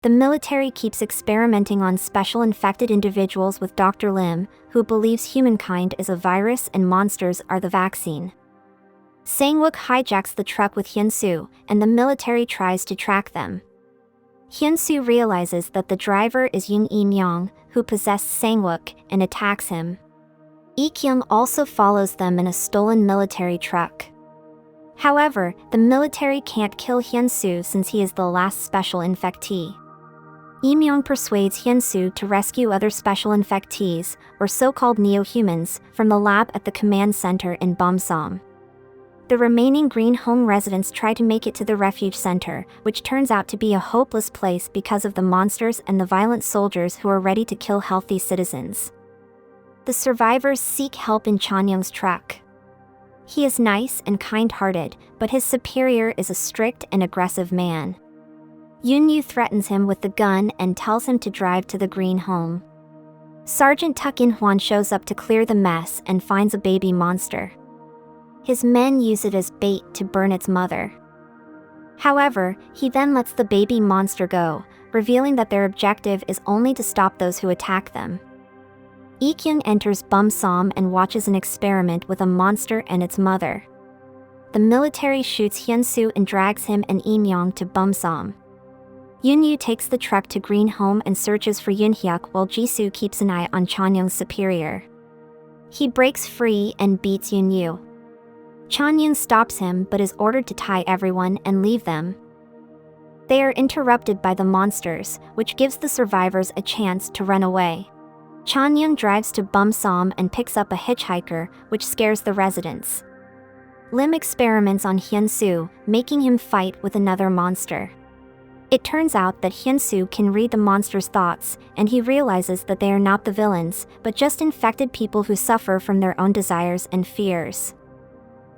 The military keeps experimenting on special infected individuals with Dr. Lim, who believes humankind is a virus and monsters are the vaccine. Sang-wook hijacks the truck with Hyun-soo, and the military tries to track them. Hyun-soo realizes that the driver is Yoon E-myung, who possessed Sang-wook, and attacks him. E-kyung also follows them in a stolen military truck. However, the military can't kill Hyun-soo since he is the last special infectee. E-myung persuades Hyun-soo to rescue other special infectees, or so-called neo-humans, from the lab at the command center in Bumsam. The remaining Green Home residents try to make it to the refuge center, which turns out to be a hopeless place because of the monsters and the violent soldiers who are ready to kill healthy citizens. The survivors seek help in Chanyoung's truck. He is nice and kind-hearted, but his superior is a strict and aggressive man. Yoon-yu threatens him with the gun and tells him to drive to the Green Home. Sergeant Tuck In-hwan shows up to clear the mess and finds a baby monster. His men use it as bait to burn its mother. However, he then lets the baby monster go, revealing that their objective is only to stop those who attack them. E-kyung enters Bumsam and watches an experiment with a monster and its mother. The military shoots Hyun-soo and drags him and E-myung to Bumsam. Yoon-yu takes the truck to Green Home and searches for Yoon-hyuk while Jisoo keeps an eye on Chanyoung's superior. He breaks free and beats Yoon-yu. Chanyoung stops him but is ordered to tie everyone and leave them. They are interrupted by the monsters, which gives the survivors a chance to run away. Chanyoung drives to Bumsam and picks up a hitchhiker, which scares the residents. Lim experiments on Hyun-soo, making him fight with another monster. It turns out that Hyun-soo can read the monster's thoughts, and he realizes that they are not the villains, but just infected people who suffer from their own desires and fears.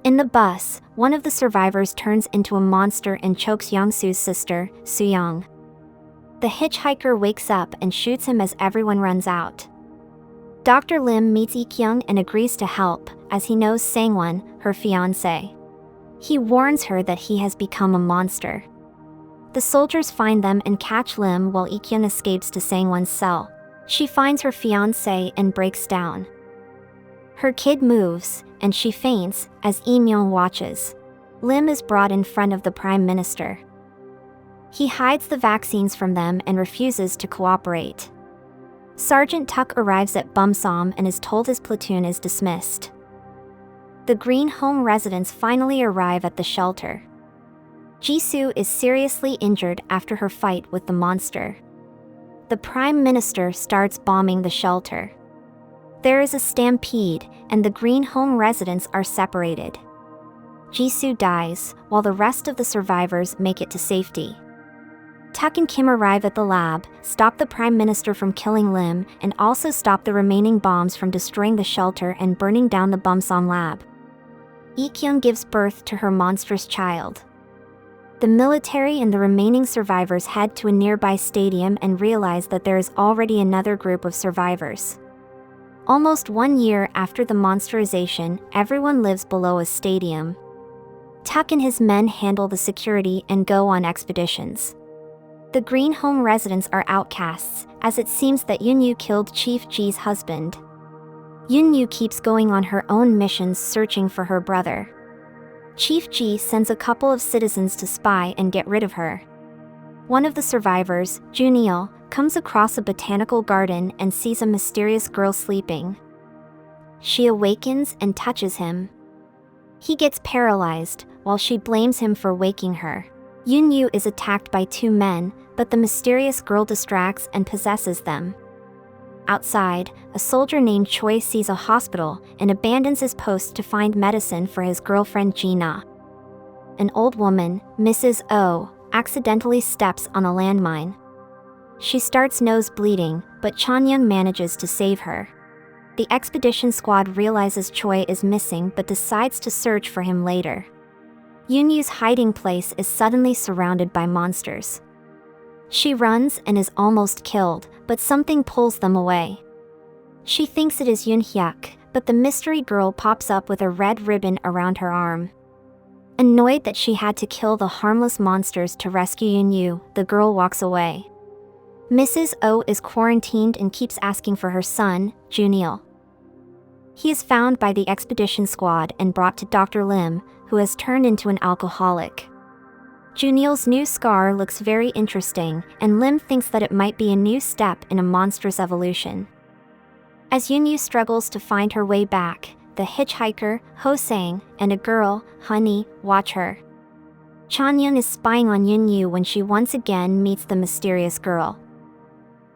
In the bus, one of the survivors turns into a monster and chokes Young-soo's sister, Soo-young. The hitchhiker wakes up and shoots him as everyone runs out. Dr. Lim meets E-kyung and agrees to help, as he knows Sang-won, her fiancé. He warns her that he has become a monster. The soldiers find them and catch Lim while E-kyung escapes to Sang-won's cell. She finds her fiancé and breaks down. Her kid moves, and she faints, as E-myung watches. Lim is brought in front of the Prime Minister. He hides the vaccines from them and refuses to cooperate. Sergeant Tuck arrives at Bumsam and is told his platoon is dismissed. The Green Home residents finally arrive at the shelter. Jisoo is seriously injured after her fight with the monster. The Prime Minister starts bombing the shelter. There is a stampede, and the Green Home residents are separated. Jisoo dies, while the rest of the survivors make it to safety. Tuck and Kim arrive at the lab, stop the Prime Minister from killing Lim, and also stop the remaining bombs from destroying the shelter and burning down the Bumsam lab. E-kyung gives birth to her monstrous child. The military and the remaining survivors head to a nearby stadium and realize that there is already another group of survivors. Almost 1 year after the monsterization, everyone lives below a stadium. Tuck and his men handle the security and go on expeditions. The Green Home residents are outcasts, as it seems that Yoon-yu killed Chief Ji's husband. Yoon-yu keeps going on her own missions searching for her brother. Chief Ji sends a couple of citizens to spy and get rid of her. One of the survivors, Junil, comes across a botanical garden and sees a mysterious girl sleeping. She awakens and touches him. He gets paralyzed, while she blames him for waking her. Yoon-yu is attacked by 2 men, but the mysterious girl distracts and possesses them. Outside, a soldier named Choi sees a hospital and abandons his post to find medicine for his girlfriend Gina. An old woman, Mrs. O, accidentally steps on a landmine. She starts nose bleeding, but Chanyoung manages to save her. The expedition squad realizes Choi is missing but decides to search for him later. Yoon-yu's hiding place is suddenly surrounded by monsters. She runs and is almost killed, but something pulls them away. She thinks it is Yoon-hyuk, but the mystery girl pops up with a red ribbon around her arm. Annoyed that she had to kill the harmless monsters to rescue Yoon-yu, the girl walks away. Mrs. O is quarantined and keeps asking for her son, Junil. He is found by the expedition squad and brought to Dr. Lim, who has turned into an alcoholic. Junil's new scar looks very interesting, and Lim thinks that it might be a new step in a monster's evolution. As Yunyu struggles to find her way back, the hitchhiker, Ho-sang, and a girl, Honey, watch her. Chanyeong is spying on Yunyu when she once again meets the mysterious girl.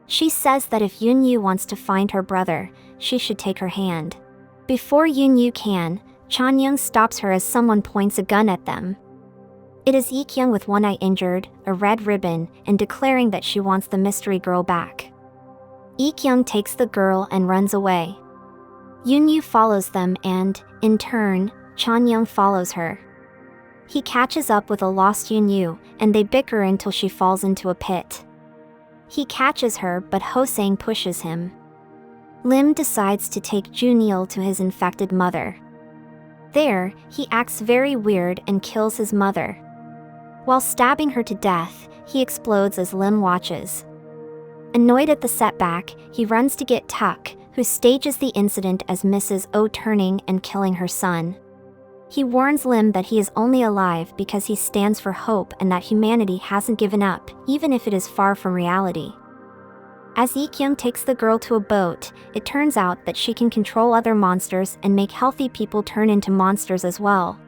She says that if Yunyu wants to find her brother, she should take her hand. Before Yunyu can, Chanyeong stops her as someone points a gun at them. It is Ik-young with one eye injured, a red ribbon, and declaring that she wants the mystery girl back. Ik-young takes the girl and runs away. Yunyu follows them and, in turn, Chanyeong follows her. He catches up with a lost Yunyu, and they bicker until she falls into a pit. He catches her, but Ho-sang pushes him. Lim decides to take Junil to his infected mother. There, he acts very weird and kills his mother. While stabbing her to death, he explodes as Lim watches. Annoyed at the setback, he runs to get Tuck, who stages the incident as Mrs. O turning and killing her son. He warns Lim that he is only alive because he stands for hope and that humanity hasn't given up, even if it is far from reality. As Ik-young takes the girl to a boat, it turns out that she can control other monsters and make healthy people turn into monsters as well.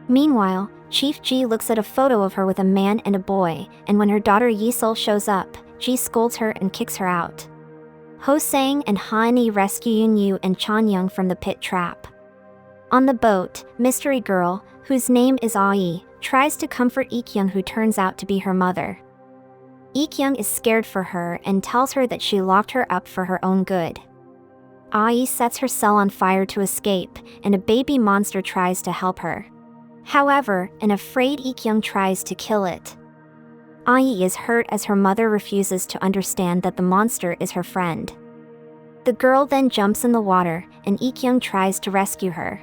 Meanwhile, Chief Ji looks at a photo of her with a man and a boy, and when her daughter Yi-sul shows up, Ji scolds her and kicks her out. Ho-sang and Honey rescue Yunyu and Chanyeong from the pit trap. On the boat, Mystery Girl, whose name is Ai, tries to comfort Ik-young, who turns out to be her mother. Ik-young is scared for her and tells her that she locked her up for her own good. Ai sets her cell on fire to escape, and a baby monster tries to help her. However, an afraid Ik-young tries to kill it. Ai is hurt as her mother refuses to understand that the monster is her friend. The girl then jumps in the water, and Ik-young tries to rescue her.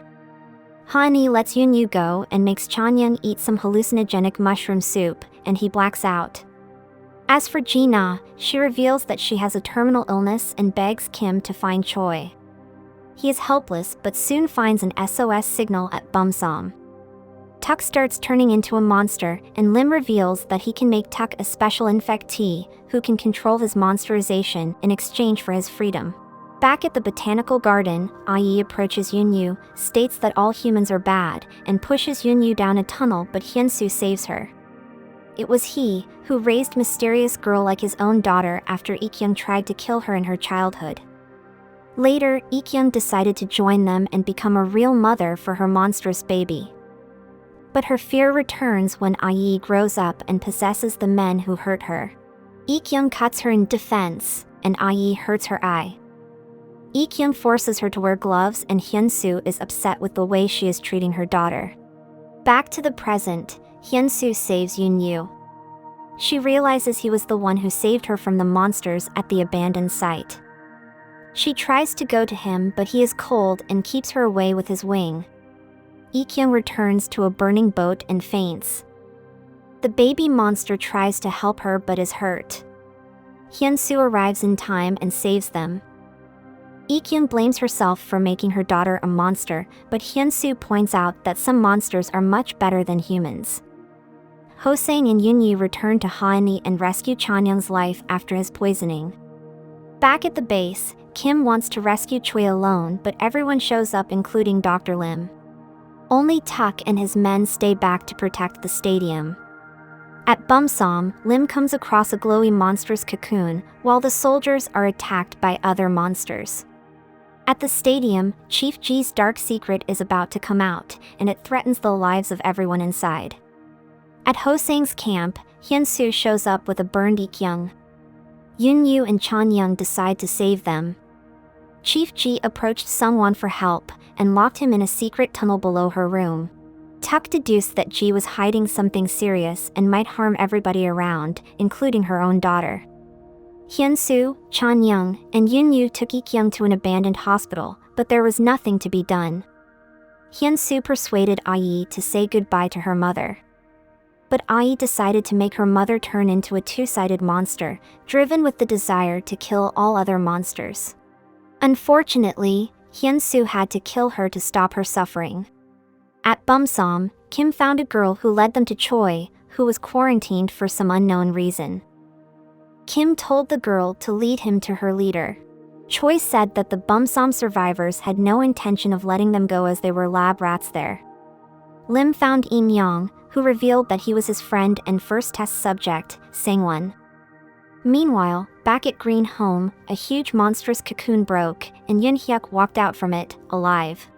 Honey lets Yunyu go and makes Chanyeong eat some hallucinogenic mushroom soup, and he blacks out. As for Ji-na, she reveals that she has a terminal illness and begs Kim to find Choi. He is helpless but soon finds an SOS signal at Bumsom. Tuck starts turning into a monster, and Lim reveals that he can make Tuck a special infectee who can control his monsterization in exchange for his freedom. Back at the botanical garden, Ai approaches Yunyu, states that all humans are bad, and pushes Yunyu down a tunnel, but Hyunsu saves her. It was he who raised Mysterious Girl like his own daughter after Ik-young tried to kill her in her childhood. Later, Ik-young decided to join them and become a real mother for her monstrous baby. But her fear returns when Ai grows up and possesses the men who hurt her. Ik-young cuts her in defense, and Ai hurts her eye. Ik-young forces her to wear gloves, and Hyunsu is upset with the way she is treating her daughter. Back to the present, Hyunsu saves Yunyu. She realizes he was the one who saved her from the monsters at the abandoned site. She tries to go to him, but he is cold and keeps her away with his wing. Ik-young returns to a burning boat and faints. The baby monster tries to help her but is hurt. Hyunsu arrives in time and saves them. Ik-young blames herself for making her daughter a monster, but Hyunsu points out that some monsters are much better than humans. Ho-sang and Yunyu return to Honey and rescue Chanyeong's life after his poisoning. Back at the base, Kim wants to rescue Choi alone, but everyone shows up, including Dr. Lim. Only Tuck and his men stay back to protect the stadium. At Bumsom, Lim comes across a glowy monster's cocoon, while the soldiers are attacked by other monsters. At the stadium, Chief Ji's dark secret is about to come out, and it threatens the lives of everyone inside. At Ho-sang's camp, Hyunsu shows up with a burned Ik-young. Yunyu and Chanyeong decide to save them. Chief Ji approached Sungwon for help, and locked him in a secret tunnel below her room. Tuck deduced that Ji was hiding something serious and might harm everybody around, including her own daughter. Hyunsu, Chanyeong, and Yunyu took Ik-young to an abandoned hospital, but there was nothing to be done. Hyunsu persuaded Ai to say goodbye to her mother. But Ai decided to make her mother turn into a two-sided monster, driven with the desire to kill all other monsters. Unfortunately, Hyun-soo had to kill her to stop her suffering. At Bumsom, Kim found a girl who led them to Choi, who was quarantined for some unknown reason. Kim told the girl to lead him to her leader. Choi said that the Bumsom survivors had no intention of letting them go as they were lab rats there. Lim found In Young, who revealed that he was his friend and first test subject, Sangwon. Meanwhile, back at Green Home, a huge monstrous cocoon broke, and Yoon Hyuk walked out from it, alive.